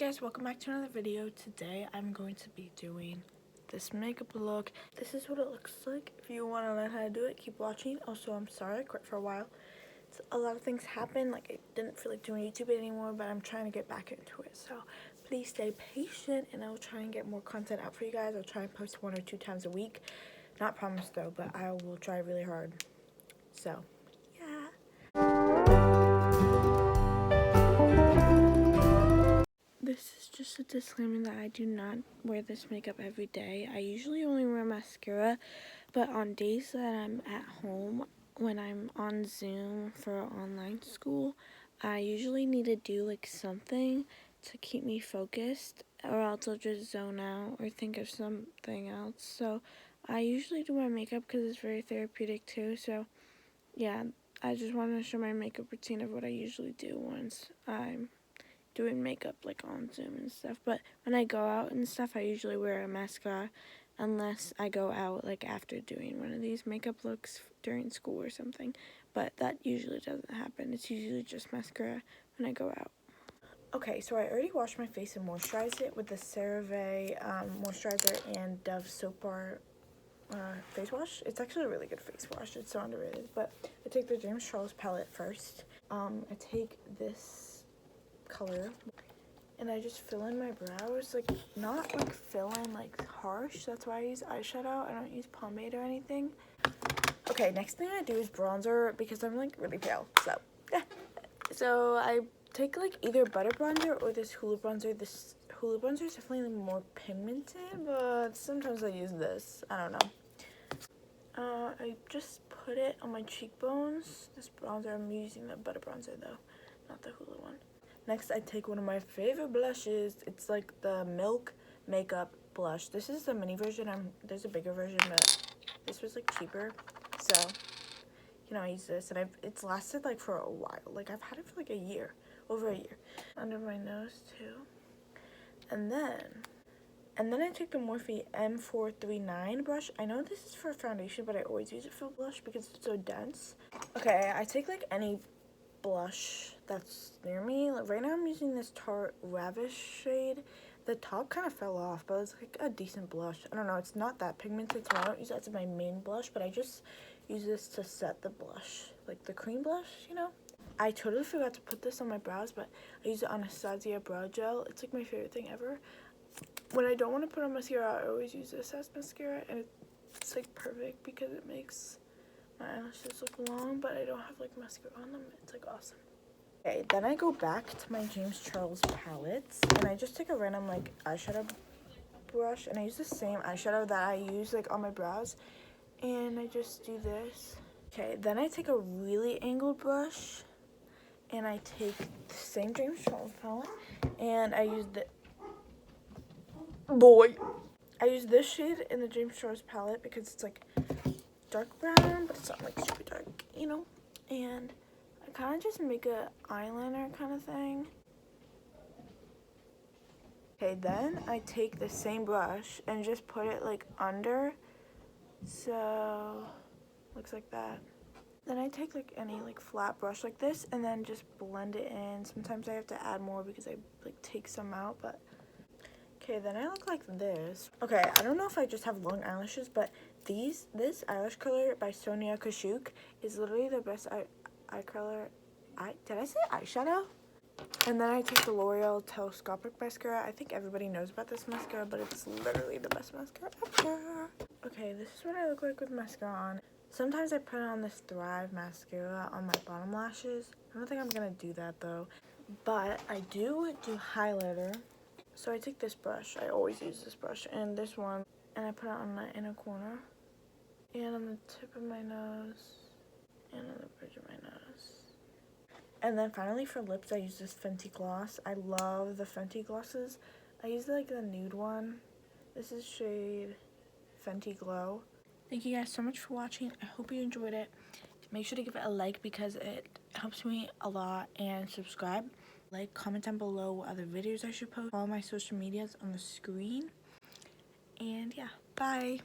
guys, welcome back to another video. Today I'm going to be doing this makeup look. This is what it looks like. If you want to learn how to do it, keep watching. Also, I'm sorry I quit for a while. A lot of things happened, like I didn't feel like doing YouTube anymore, but I'm trying to get back into it. So please stay patient and I'll try and get more content out for you guys. I'll try and post 1 or 2 times a week. Not promised though, but I will try really hard. So yeah. This is just a disclaimer that I do not wear this makeup every day. I usually only wear mascara, but on days that I'm at home, when I'm on Zoom for online school, I usually need to do like something to keep me focused, or else I'll just zone out or think of something else. So I usually do my makeup because it's very therapeutic too. So yeah, I just wanted to show my makeup routine of what I usually do once I'm doing makeup like on Zoom and stuff. But when I go out and stuff, I usually wear a mascara unless I go out like after doing one of these makeup looks during school or something. But that usually doesn't happen. It's usually just mascara when I go out. Okay, so I already washed my face and moisturized it with the CeraVe moisturizer and Dove Soap Bar face wash. It's actually a really good face wash. It's so underrated. But I take the James Charles palette first. I take this color and I just fill in my brows, like not like fill in like harsh. That's why I use eyeshadow. I don't use pomade or anything. Okay, next thing I do is bronzer because I'm like really pale. So yeah. So I take like either butter bronzer or this Hoola bronzer. This Hoola bronzer is definitely more pigmented, but sometimes I use this. I don't know. I just put it on my cheekbones. This bronzer, I'm using the butter bronzer though, not the Hoola one. Next, I take one of my favorite blushes. It's like the Milk Makeup blush. This is the mini version. There's a bigger version, but this was like cheaper. So, you know, I use this, and it's lasted like for a while. Like I've had it for like a year, over a year. Under my nose too. And then I take the Morphe M439 brush. I know this is for foundation, but I always use it for blush because it's so dense. Okay, I take like any blush that's near me. Like right now I'm using this Tarte Ravish shade. The top kind of fell off, but it's like a decent blush. I don't know, it's not that pigmented, so I don't use that as my main blush, but I just use this to set the blush, like the cream blush, you know. I totally forgot to put this on my brows, but I use the Anastasia brow gel. It's like my favorite thing ever. When I don't want to put on mascara, I always use this as mascara, and it's like perfect because it makes my eyelashes look long, but I don't have like mascara on them. It's like awesome. Okay, then I go back to my James Charles palettes and I just take a random like eyeshadow brush and I use the same eyeshadow that I use like on my brows, and I just do this. Okay, then I take a really angled brush and I take the same James Charles palette and I use I use this shade in the James Charles palette because it's like dark brown, but it's not like super dark, you know. And I kind of just make a eyeliner kind of thing. Okay, then I take the same brush and just put it like under, so looks like that. Then I take like any like flat brush like this and then just blend it in. Sometimes I have to add more because I like take some out, but okay, then I look like this. Okay, I don't know if I just have long eyelashes, but this eyelash color by Sonia Kashuk is literally the best eye color. Did I say eyeshadow? And then I take the L'Oreal Telescopic Mascara. I think everybody knows about this mascara, but it's literally the best mascara ever. Okay, this is what I look like with mascara on. Sometimes I put on this Thrive mascara on my bottom lashes. I don't think I'm gonna do that though, but I do highlighter. So I take this brush, I always use this brush, and this one, and I put it on the inner corner, and on the tip of my nose, and on the bridge of my nose. And then finally for lips, I use this Fenty gloss. I love the Fenty glosses. I use like the nude one. This is shade Fenty Glow. Thank you guys so much for watching. I hope you enjoyed it. Make sure to give it a like because it helps me a lot, and subscribe. Like, comment down below what other videos I should post. Follow my social medias on the screen. And yeah, bye.